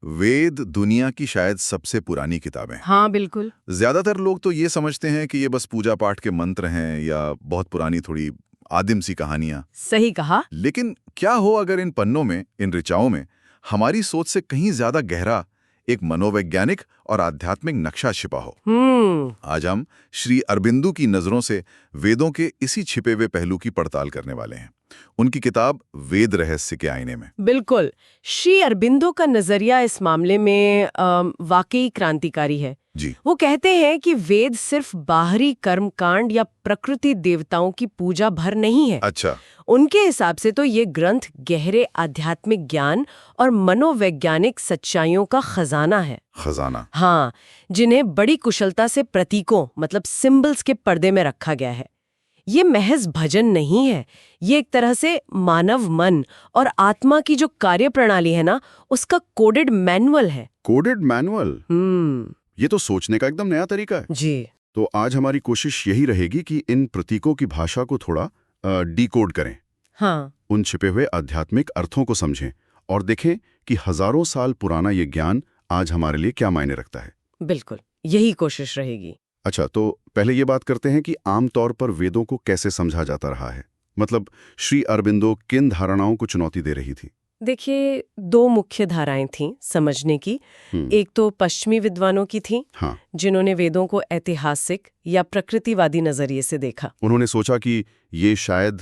वेद दुनिया की शायद सबसे पुरानी किताबें। हाँ बिल्कुल। ज्यादातर लोग तो ये समझते हैं कि ये बस पूजा पाठ के मंत्र हैं या बहुत पुरानी थोड़ी आदिम सी कहानियां। सही कहा। लेकिन क्या हो अगर इन पन्नों में, इन ऋचाओं में हमारी सोच से कहीं ज्यादा गहरा एक मनोवैज्ञानिक और आध्यात्मिक नक्शा छिपा हो। आज हम श्री अरबिंदो की नजरों से वेदों के इसी छिपे हुए पहलू की पड़ताल करने वाले हैं, उनकी किताब वेद रहस्य के आईने में। बिल्कुल। श्री अरबिंदो का नजरिया इस मामले में वाकई क्रांतिकारी है। जी। वो कहते हैं कि वेद सिर्फ बाहरी कर्मकांड या प्रकृति देवताओं की पूजा भर नहीं है। अच्छा। उनके हिसाब से तो ये ग्रंथ गहरे आध्यात्मिक ज्ञान और मनोवैज्ञानिक सच्चाइयों का खजाना है। खजाना। हाँ, जिन्हें बड़ी कुशलता से प्रतीकों मतलब सिंबल्स के पर्दे में रखा गया है। ये महज भजन नहीं है, ये एक तरह से मानव मन और आत्मा की जो कार्य प्रणाली है ना, उसका कोडेड मैनुअल है। Coded manual. ये तो सोचने का एकदम नया तरीका है। जी। तो आज हमारी कोशिश यही रहेगी कि इन प्रतीकों की भाषा को थोड़ा डिकोड करें। हाँ। उन छिपे हुए आध्यात्मिक अर्थों को समझें और देखें कि हजारों साल पुराना ये ज्ञान आज हमारे लिए क्या मायने रखता है। बिल्कुल, यही कोशिश रहेगी। अच्छा, तो पहले ये बात करते हैं कि आमतौर पर वेदों को कैसे समझा जाता रहा है। मतलब श्री अरबिंदो किन धारणाओं को चुनौती दे रही थी? देखिए, दो मुख्य धाराएं थीं समझने की। एक तो पश्चिमी विद्वानों की थी। हाँ। जिन्होंने वेदों को ऐतिहासिक या प्रकृतिवादी नजरिए से देखा। उन्होंने सोचा कि ये शायद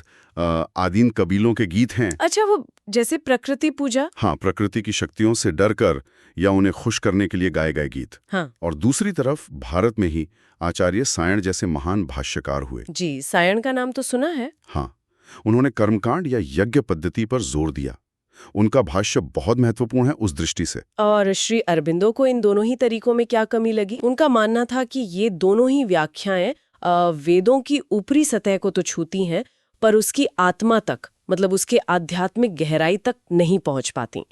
आदिम कबीलों के गीत हैं। अच्छा, वो जैसे प्रकृति पूजा। हाँ, प्रकृति की शक्तियों से डरकर या उन्हें खुश करने के लिए गाए गए गीत। हाँ। और दूसरी तरफ भारत में ही आचार्य सायण जैसे महान भाष्यकार हुए। जी, सायण का नाम तो सुना है। हाँ, उन्होंने कर्मकांड या यज्ञ पद्धति पर जोर दिया। उनका भाष्य बहुत महत्वपूर्ण है उस दृष्टि से। और श्री अरबिंदो को इन दोनों ही तरीकों में क्या कमी लगी? उनका मानना था कि ये दोनों ही व्याख्याएं वेदों की ऊपरी सतह को तो छूती हैं, पर उसकी आत्मा तक मतलब उसके आध्यात्मिक गहराई तक नहीं पहुंच पाती।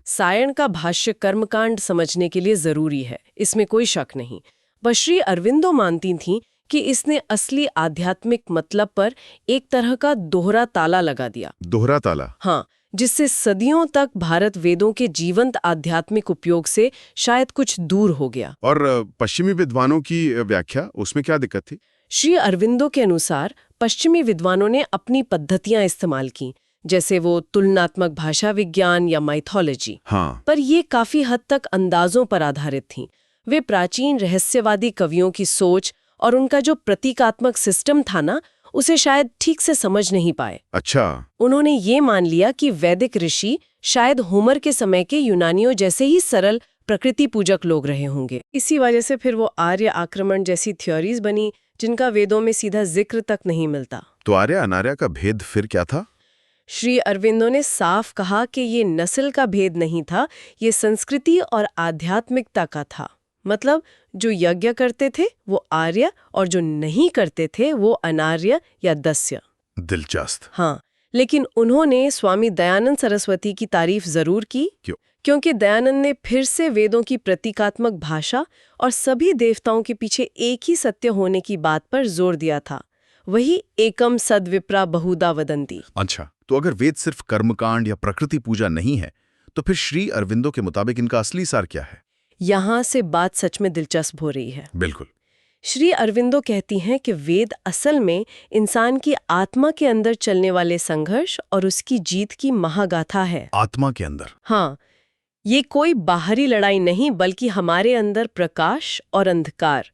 सायण का भाष्य कर्मकांड समझने के लिए जरूरी है, इसमें कोई शक नहीं। पर श्री अरबिंदो मानती थीं कि इसने असली आध्यात्मिक मतलब पर एक तरह का दोहरा ताला लगा दिया। दोहरा ताला? हाँ, जिससे सदियों तक भारत वेदों के जीवंत आध्यात्मिक उपयोग से शायद कुछ दूर हो गया। और पश्चिमी विद्वानों की व्याख्या, उसमें क्या दिक्कत थी? श्री अरबिंदो के अनुसार पश्चिमी विद्वानों ने अपनी पद्धतियां इस्तेमाल की, जैसे वो तुलनात्मक भाषा विज्ञान या माइथोलॉजी। हाँ। पर ये काफी हद तक अंदाजों पर आधारित थीं। वे प्राचीन रहस्यवादी कवियों की सोच और उनका जो प्रतीकात्मक सिस्टम था ना, उसे शायद ठीक से समझ नहीं पाए। अच्छा। उन्होंने ये मान लिया कि वैदिक ऋषि शायद होमर के समय के यूनानियों जैसे ही सरल प्रकृति पूजक लोग रहे होंगे। इसी वजह से फिर वो आर्य आक्रमण जैसी थ्योरीज बनी, जिनका वेदों में सीधा जिक्र तक नहीं मिलता। तो आर्य अनार्य का भेद फिर क्या था? श्री अरबिंदो ने साफ कहा कि ये नस्ल का भेद नहीं था, ये संस्कृति और आध्यात्मिकता का था। मतलब जो यज्ञ करते थे वो आर्य और जो नहीं करते थे वो अनार्य या दस्य। दिलचस्प। हाँ, लेकिन उन्होंने स्वामी दयानंद सरस्वती की तारीफ जरूर की। क्यों? क्योंकि दयानंद ने फिर से वेदों की प्रतीकात्मक भाषा और सभी देवताओं के पीछे एक ही सत्य होने की बात पर जोर दिया था। वही एकम सद्विप्रा बहुधा वदंती। अच्छा, तो अगर वेद सिर्फ कर्मकांड या प्रकृति पूजा नहीं है, तो फिर श्री अरबिंदो के मुताबिक इनका असली सार क्या है? यहाँ से बात सच में दिलचस्प हो रही है। बिल्कुल। श्री अरबिंदो कहती हैं कि वेद असल में इंसान की आत्मा के अंदर चलने वाले संघर्ष और उसकी जीत की महागाथा है। आत्मा के अंदर? हाँ, ये कोई बाहरी लड़ाई नहीं, बल्कि हमारे अंदर प्रकाश और अंधकार,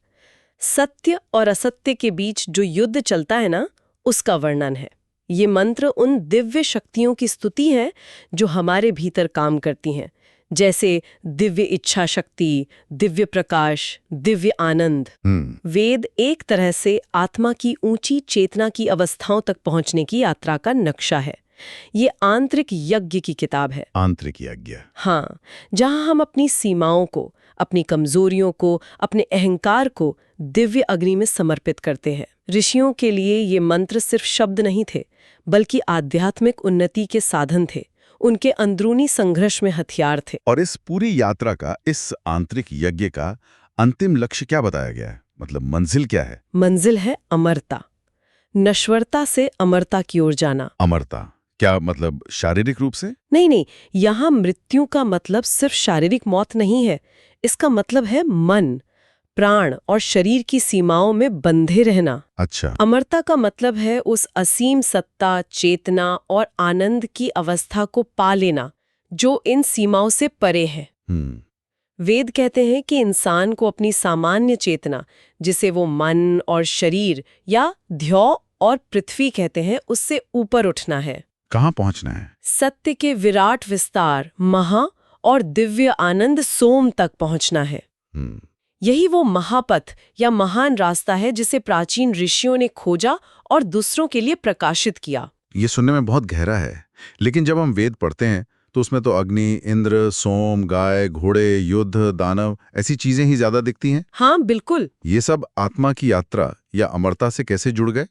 सत्य और असत्य के बीच जो युद्ध चलता है ना, उसका वर्णन है। ये मंत्र उन दिव्य शक्तियों की स्तुति है जो हमारे भीतर काम करती हैं, जैसे दिव्य इच्छा शक्ति, दिव्य प्रकाश, दिव्य आनंद। वेद एक तरह से आत्मा की ऊंची चेतना की अवस्थाओं तक पहुंचने की यात्रा का नक्शा है। ये आंतरिक यज्ञ की किताब है। आंतरिक यज्ञ? हाँ, जहां हम अपनी सीमाओं को, अपनी कमजोरियों को, अपने अहंकार को दिव्य अग्नि में समर्पित करते हैं। ऋषियों के लिए ये मंत्र सिर्फ शब्द नहीं थे, बल्कि आध्यात्मिक उन्नति के साधन थे, उनके अंदरूनी संघर्ष में हथियार थे। और इस पूरी यात्रा का, इस आंतरिक यज्ञ का अंतिम लक्ष्य क्या बताया गया है? मतलब मंजिल क्या है? मंजिल है अमरता, नश्वरता से अमरता की ओर जाना। अमरता क्या मतलब शारीरिक रूप से? नहीं नहीं, यहाँ मृत्यु का मतलब सिर्फ शारीरिक मौत नहीं है। इसका मतलब है मन, प्राण और शरीर की सीमाओं में बंधे रहना। अच्छा। अमरता का मतलब है उस असीम सत्ता, चेतना और आनंद की अवस्था को पा लेना जो इन सीमाओं से परे है। वेद कहते हैं कि इंसान को अपनी सामान्य चेतना, जिसे वो मन और शरीर या ध्यो और पृथ्वी कहते हैं, उससे ऊपर उठना है। कहाँ पहुंचना है? सत्य के विराट विस्तार, महा और दिव्य आनंद सोम तक पहुंचना है। यही वो महापथ या महान रास्ता है जिसे प्राचीन ऋषियों ने खोजा और दूसरों के लिए प्रकाशित किया। ये सुनने में बहुत गहरा है, लेकिन जब हम वेद पढ़ते हैं तो उसमें तो अग्नि, इंद्र, सोम, गाय, घोड़े, युद्ध, दानव ऐसी चीजें ही ज्यादा दिखती हैं। हाँ बिल्कुल। ये सब आत्मा की यात्रा या अमरता से कैसे जुड़ गए?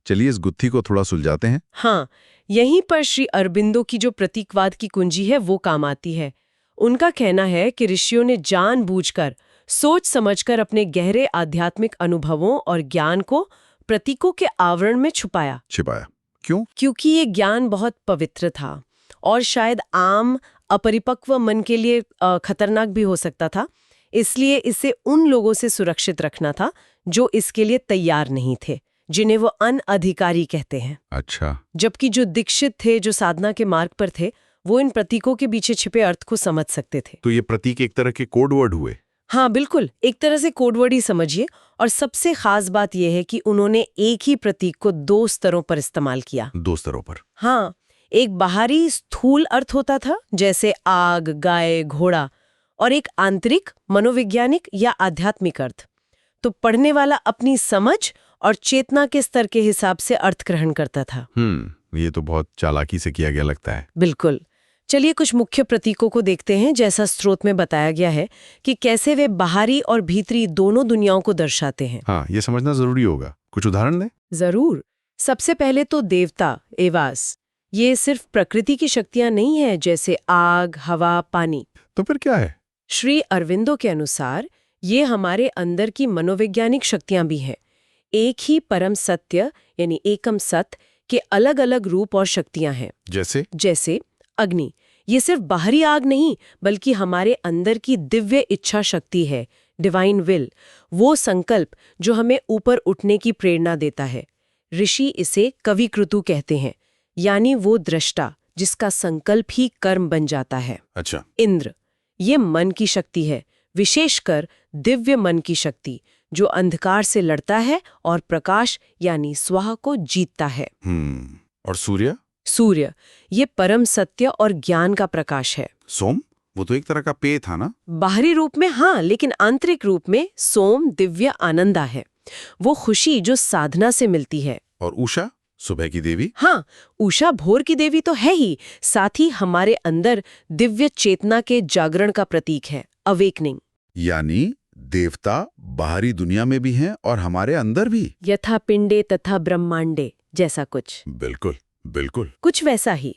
चलिए इस गुत्थी को थोड़ा सुलझाते हैं। हाँ, यहीं पर श्री अरबिंदो की जो प्रतीकवाद की कुंजी है वो काम आती है। उनका कहना है कि ऋषियों ने जानबूझकर, सोच समझकर अपने गहरे आध्यात्मिक अनुभवों और ज्ञान को प्रतीकों के आवरण में छुपाया। क्यों? क्योंकि ये ज्ञान बहुत पवित्र था और शायद आम अपरिपक्व मन के लिए खतरनाक भी हो सकता था। इसलिए इसे उन लोगों से सुरक्षित रखना था जो इसके लिए तैयार नहीं थे, जिन्हें वो अनअधिकारी कहते हैं। अच्छा। जबकि जो दीक्षित थे, जो साधना के मार्ग पर थे, वो इन प्रतीकों के पीछे छिपे अर्थ को समझ सकते थे। तो ये प्रतीक एक तरह के कोड वर्ड हुए? हाँ बिल्कुल, एक तरह से कोडवर्ड ही समझिए। और सबसे खास बात यह है कि उन्होंने एक ही प्रतीक को 2 स्तरों पर इस्तेमाल किया। 2 स्तरों पर? हाँ, एक बाहरी स्थूल अर्थ होता था जैसे आग, गाय, घोड़ा, और एक आंतरिक मनोवैज्ञानिक या आध्यात्मिक अर्थ। तो पढ़ने वाला अपनी समझ और चेतना के स्तर के हिसाब से अर्थ ग्रहण करता था। ये तो बहुत चालाकी से किया गया लगता है। बिल्कुल। चलिए कुछ मुख्य प्रतीकों को देखते हैं, जैसा स्रोत में बताया गया है कि कैसे वे बाहरी और भीतरी दोनों दुनियाओं को दर्शाते हैं। हाँ, ये समझना जरूरी होगा। कुछ उदाहरण दें? जरूर। सबसे पहले तो देवता, एवास। ये सिर्फ प्रकृति की शक्तियां नहीं है जैसे आग, हवा, पानी। तो फिर क्या है? श्री अरविंदो के अनुसार ये हमारे अंदर की मनोवैज्ञानिक शक्तियां भी हैं। एक ही परम सत्य यानी एकम सत्य के अलग अलग रूप और शक्तियां हैं। जैसे अग्नि, ये सिर्फ बाहरी आग नहीं बल्कि हमारे अंदर की दिव्य इच्छा शक्ति है, डिवाइन विल, वो संकल्प जो हमें ऊपर उठने की प्रेरणा देता है। ऋषि इसे कविकृतु कहते हैं, यानी वो दृष्टा जिसका संकल्प ही कर्म बन जाता है। अच्छा। इंद्र, ये मन की शक्ति है, विशेषकर दिव्य मन की शक्ति जो अंधकार से लड़ता है और प्रकाश यानी स्वाहा को जीतता है। और सूर्य, ये परम सत्य और ज्ञान का प्रकाश है। सोम, वो तो एक तरह का पेय था ना? बाहरी रूप में हाँ, लेकिन आंतरिक रूप में सोम दिव्य आनंदा है, वो खुशी जो साधना से मिलती है। और उषा, सुबह की देवी? हाँ, उषा भोर की देवी तो है ही, साथ ही हमारे अंदर दिव्य चेतना के जागरण का प्रतीक है, अवेकनिंग। यानी देवता बाहरी दुनिया में भी हैं और हमारे अंदर भी। यथा पिंडे तथा ब्रह्मांडे जैसा कुछ। बिल्कुल बिल्कुल, कुछ वैसा ही।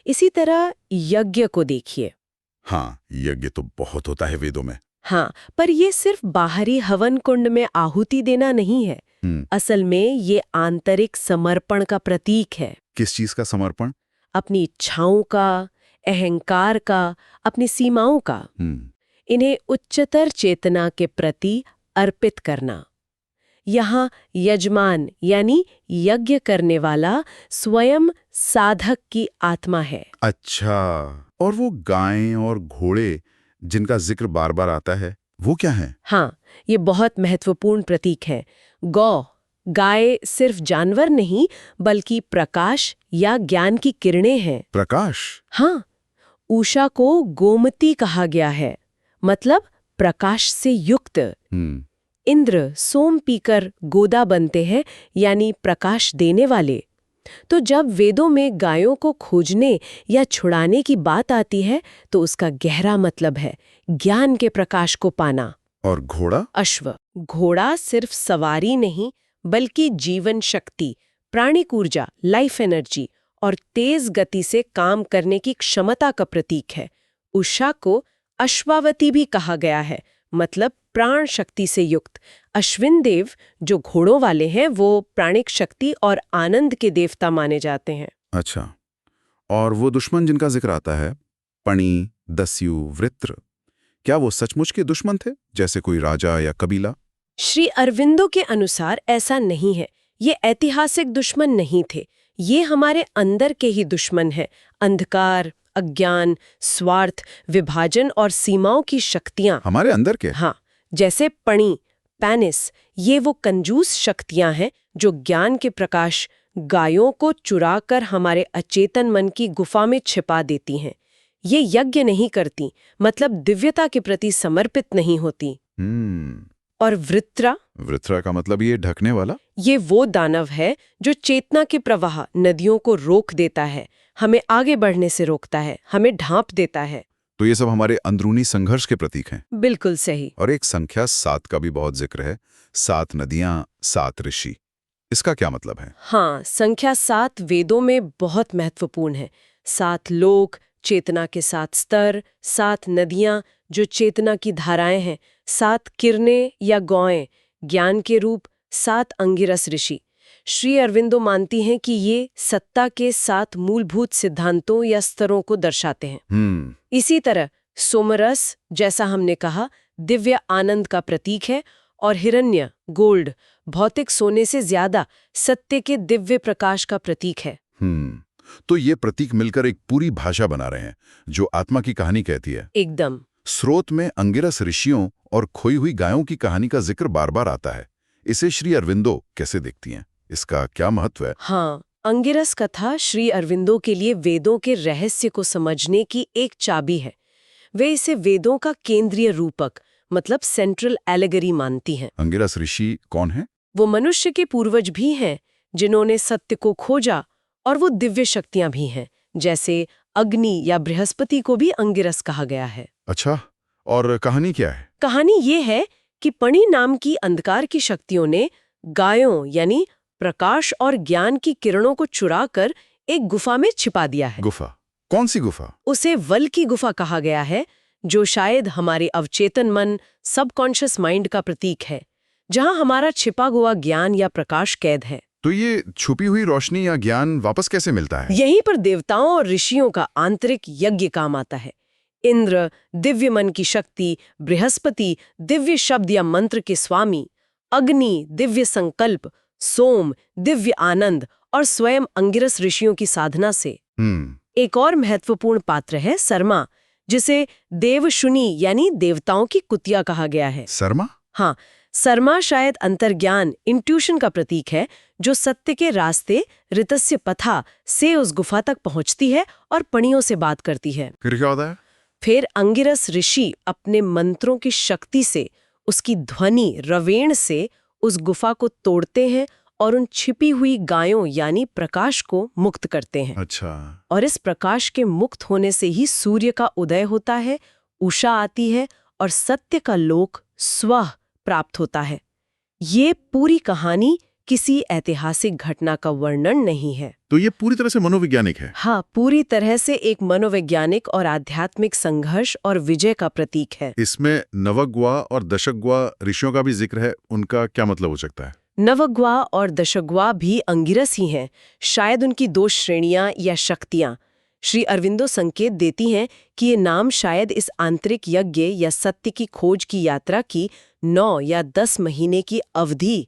इसी तरह यज्ञ को देखिए। हाँ, यज्ञ तो बहुत होता है वेदों में। हाँ, पर ये सिर्फ बाहरी हवन कुंड में आहुति देना नहीं है। असल में ये आंतरिक समर्पण का प्रतीक है। किस चीज का समर्पण? अपनी इच्छाओं का, अहंकार का, अपनी सीमाओं का। इन्हें उच्चतर चेतना के प्रति अर्पित करना। यहाँ यजमान यानी यज्ञ करने वाला स्वयं साधक की आत्मा है। अच्छा। और वो गायें और घोड़े जिनका जिक्र बार बार आता है, वो क्या है? हाँ, ये बहुत महत्वपूर्ण प्रतीक है। गाय सिर्फ जानवर नहीं बल्कि प्रकाश या ज्ञान की किरणें हैं। प्रकाश? हाँ, उषा को गोमती कहा गया है, मतलब प्रकाश से युक्त। इंद्र सोम पीकर गोदा बनते हैं, यानी प्रकाश देने वाले। तो जब वेदों में गायों को खोजने या छुड़ाने की बात आती है तो उसका गहरा मतलब है ज्ञान के प्रकाश को पाना। और घोड़ा? अश्व, घोड़ा सिर्फ सवारी नहीं बल्कि जीवन शक्ति, प्राणिक ऊर्जा, लाइफ एनर्जी और तेज गति से काम करने की क्षमता का प्रतीक है। उषा को अश्वावती भी कहा गया है, मतलब प्राण शक्ति से युक्त। अश्विन देव जो घोड़ों वाले हैं वो प्राणिक शक्ति और आनंद के देवता माने जाते हैं। अच्छा, और वो दुश्मन जिनका जिक्र आता है, पणि, दस्यु, वृत्र, क्या वो सचमुच के दुश्मन थे, जैसे कोई राजा या कबीला? श्री अरविंदो के अनुसार ऐसा नहीं है। ये ऐतिहासिक दुश्मन नहीं थे, ये हमारे अंदर के ही दुश्मन हैं। अंधकार, अज्ञान, स्वार्थ, विभाजन और सीमाओं की शक्तियां। हमारे अंदर के? हाँ, जैसे पणि, पैनिस, ये वो कंजूस शक्तियां हैं जो ज्ञान के प्रकाश गायों को चुराकर हमारे अचेतन मन की गुफा में छिपा देती हैं। ये यज्ञ नहीं करती, मतलब दिव्यता के प्रति समर्पित नहीं होती। और वृत्रा? वृत्रा का मतलब ये ढकने वाला? ये वो दानव है जो चेतना के प्रवाह, नदियों को रोक देता है, हमें आगे बढ़ने से रोकता है, हमें ढांप देता है। तो ये सब हमारे अंदरूनी संघर्ष के प्रतीक हैं। बिल्कुल सही। और एक संख्या 7 का भी बहुत जिक्र है, 7 नदियां, 7 ऋषि। इसका क्या मतलब है? हाँ, संख्या 7 वेदों में बहुत महत्वपूर्ण है। 7 लोक, चेतना के 7 स्तर, 7 नदियां जो चेतना की धाराएं हैं, 7 किरणें या गौएं, ज्ञान के रूप, 7 अंगिरस ऋषि। श्री अरविंदो मानती हैं कि ये सत्ता के 7 मूलभूत सिद्धांतों या स्तरों को दर्शाते हैं। इसी तरह सोमरस, जैसा हमने कहा, दिव्य आनंद का प्रतीक है, और हिरण्य, गोल्ड, भौतिक सोने से ज्यादा सत्य के दिव्य प्रकाश का प्रतीक है। तो ये प्रतीक मिलकर एक पूरी भाषा बना रहे हैं जो आत्मा की कहानी कहती है। एकदम। स्रोत में अंगिरस ऋषियों और खोई हुई गायों की कहानी का जिक्र बार बार आता है। इसे श्री अरविंदो कैसे देखती हैं? इसका क्या महत्व है? हाँ, अंगिरस कथा श्री अरविंदो के लिए वेदों के रहस्य को समझने की एक चाबी है। वे इसे वेदों का केंद्रीय रूपक, मतलब सेंट्रल एलेगरी मानती हैं। अंगिरस ऋषि कौन है? वो मनुष्य के पूर्वज भी हैं जिन्होंने सत्य को खोजा, और वो दिव्य शक्तियां भी हैं, जैसे अग्नि या बृहस्पति को भी अंगिरस कहा गया है। अच्छा, और कहानी क्या है? कहानी ये है कि पणि नाम की अंधकार की शक्तियों ने गायों यानी प्रकाश और ज्ञान की किरणों को चुराकर एक गुफा में छिपा दिया है। गुफा? कौन सी गुफा? उसे वल की गुफा कहा गया है, जो शायद हमारे अवचेतन मन, सबकॉन्शियस माइंड का प्रतीक है, जहां हमारा छिपा हुआ ज्ञान या प्रकाश कैद है। तो ये छुपी हुई रोशनी या ज्ञान वापस कैसे मिलता है? यहीं पर देवताओं और ऋषियों का आंतरिक यज्ञ काम आता है। इंद्र दिव्य मन की शक्ति, बृहस्पति दिव्य शब्द या मंत्र के स्वामी, अग्नि दिव्य संकल्प, सोम दिव्य आनंद, और स्वयं अंगिरस ऋषियों की साधना से। एक और महत्वपूर्ण पात्र है सरमा, जिसे देवशुनि यानी देवताओं की कुतिया कहा गया है। सरमा? हाँ, सरमा शायद अंतर्ज्ञान, इंट्यूशन का प्रतीक है, जो सत्य के रास्ते ऋतस्य पथा से उस गुफा तक पहुंचती है और पणियों से बात करती है। फिर क्या होता है? फिर अंगिरस ऋषि अपने मंत्रों की शक्ति से, उसकी ध्वनि रवेण से उस गुफा को तोड़ते हैं और उन छिपी हुई गायों यानी प्रकाश को मुक्त करते हैं। अच्छा। और इस प्रकाश के मुक्त होने से ही सूर्य का उदय होता है, उषा आती है और सत्य का लोक स्वः प्राप्त होता है। ये पूरी कहानी किसी ऐतिहासिक घटना का वर्णन नहीं है। तो ये पूरी तरह से मनोवैज्ञानिक है। हाँ, पूरी तरह से एक मनोवैज्ञानिक और आध्यात्मिक संघर्ष और विजय का प्रतीक है। इसमें नवग्वा और दशग्वा ऋषियों का भी जिक्र है, उनका क्या मतलब हो सकता है? नवग्वा और दशग्वा भी अंगिरस ही हैं, शायद उनकी 2 श्रेणियां या शक्तियां। श्री अरविंदो संकेत देती हैं कि ये नाम शायद इस आंतरिक यज्ञ या सत्य की खोज की यात्रा की 9 या 10 महीने की अवधि,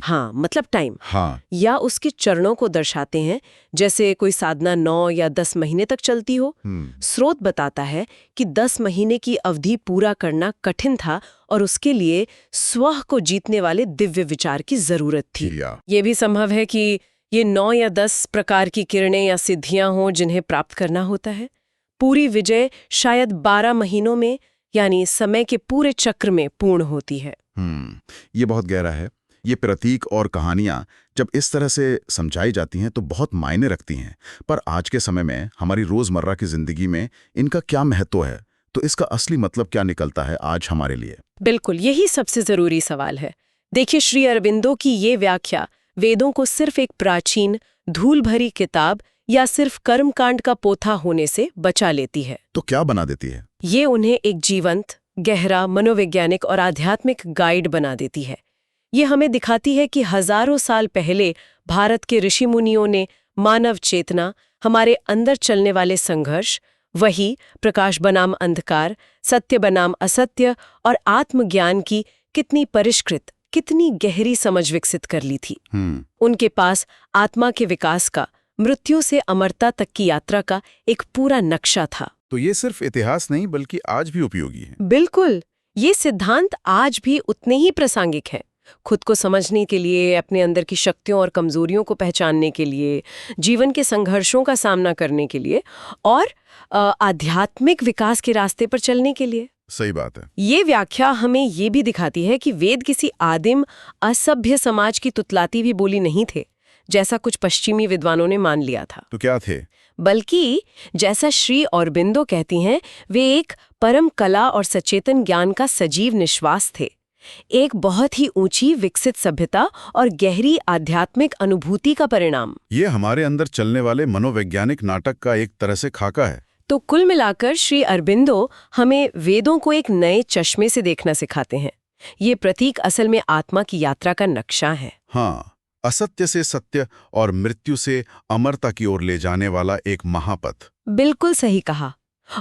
हाँ मतलब टाइम, हाँ, या उसके चरणों को दर्शाते हैं, जैसे कोई साधना 9 या 10 महीने तक चलती हो। स्रोत बताता है कि 10 महीने की अवधि पूरा करना कठिन था और उसके लिए स्वः को जीतने वाले दिव्य विचार की जरूरत थी। ये भी संभव है कि ये 9 या 10 प्रकार की किरणें या सिद्धियां हों जिन्हें प्राप्त करना होता है। पूरी विजय शायद 12 महीनों में, यानी समय के पूरे चक्र में पूर्ण होती है। ये बहुत गहरा है। ये प्रतीक और कहानियां जब इस तरह से समझाई जाती हैं तो बहुत मायने रखती हैं, पर आज के समय में हमारी रोजमर्रा की जिंदगी में इनका क्या महत्व है? तो इसका असली मतलब क्या निकलता है आज हमारे लिए? बिल्कुल, यही सबसे जरूरी सवाल है। देखिए, श्री अरविंदो की ये व्याख्या वेदों को सिर्फ एक प्राचीन धूल भरी किताब या सिर्फ कर्मकांड का पोथा होने से बचा लेती है। तो क्या बना देती है? ये उन्हें एक जीवंत, गहरा, मनोवैज्ञानिक और आध्यात्मिक गाइड बना देती है। ये हमें दिखाती है कि हजारों साल पहले भारत के ऋषि मुनियों ने मानव चेतना, हमारे अंदर चलने वाले संघर्ष, वही प्रकाश बनाम अंधकार, सत्य बनाम असत्य और आत्मज्ञान की कितनी परिष्कृत, कितनी गहरी समझ विकसित कर ली थी। उनके पास आत्मा के विकास का, मृत्यु से अमरता तक की यात्रा का एक पूरा नक्शा था। तो ये सिर्फ इतिहास नहीं बल्कि आज भी उपयोगी है। बिल्कुल, ये सिद्धांत आज भी उतने ही प्रासंगिक हैं। खुद को समझने के लिए, अपने अंदर की शक्तियों और कमजोरियों को पहचानने के लिए, जीवन के संघर्षों का सामना करने के लिए और आध्यात्मिक विकास के रास्ते पर चलने के लिए। सही बात है। ये व्याख्या हमें ये भी दिखाती है कि वेद किसी आदिम असभ्य समाज की तुतलाती हुई बोली नहीं थे, जैसा कुछ पश्चिमी विद्वानों ने मान लिया था। तो क्या थे? बल्कि जैसा श्री अरबिंदो कहती हैं, वे एक परम कला और सचेतन ज्ञान का सजीव निश्वास थे, एक बहुत ही ऊंची विकसित सभ्यता और गहरी आध्यात्मिक अनुभूति का परिणाम। ये हमारे अंदर चलने वाले मनोवैज्ञानिक नाटक का एक तरह से खाका है। तो कुल मिलाकर श्री अरबिंदो हमें वेदों को एक नए चश्मे से देखना सिखाते हैं। ये प्रतीक असल में आत्मा की यात्रा का नक्शा है। हाँ, असत्य से सत्य और मृत्यु से अमरता की ओर ले जाने वाला एक महापथ। बिल्कुल सही कहा।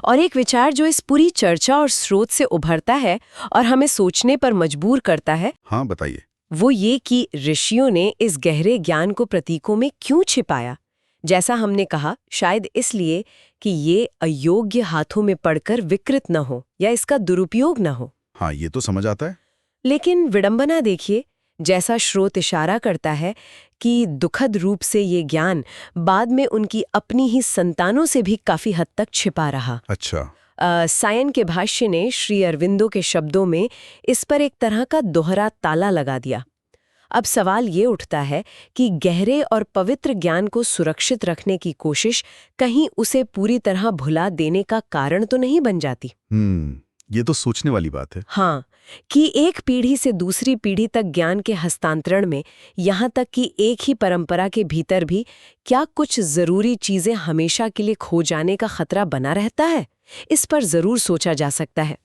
और एक विचार जो इस पूरी चर्चा और स्रोत से उभरता है और हमें सोचने पर मजबूर करता है, हाँ बताइए। वो ये कि ऋषियों ने इस गहरे ज्ञान को प्रतीकों में क्यों छिपाया। जैसा हमने कहा, शायद इसलिए कि ये अयोग्य हाथों में पड़कर विकृत न हो या इसका दुरुपयोग न हो। हाँ, ये तो समझ आता है। लेकिन विडंबना देखिए, जैसा स्रोत इशारा करता है कि दुखद रूप से ये ज्ञान बाद में उनकी अपनी ही संतानों से भी काफी हद तक छिपा रहा। अच्छा। सायन के भाष्य ने श्री अरविंदो के शब्दों में इस पर एक तरह का दोहरा ताला लगा दिया। अब सवाल ये उठता है कि गहरे और पवित्र ज्ञान को सुरक्षित रखने की कोशिश कहीं उसे पूरी तरह भुला देने का कारण तो नहीं बन जाती। ये तो सोचने वाली बात है। हाँ, कि एक पीढ़ी से दूसरी पीढ़ी तक ज्ञान के हस्तांतरण में, यहाँ तक कि एक ही परंपरा के भीतर भी क्या कुछ जरूरी चीजें हमेशा के लिए खो जाने का खतरा बना रहता है। इस पर जरूर सोचा जा सकता है।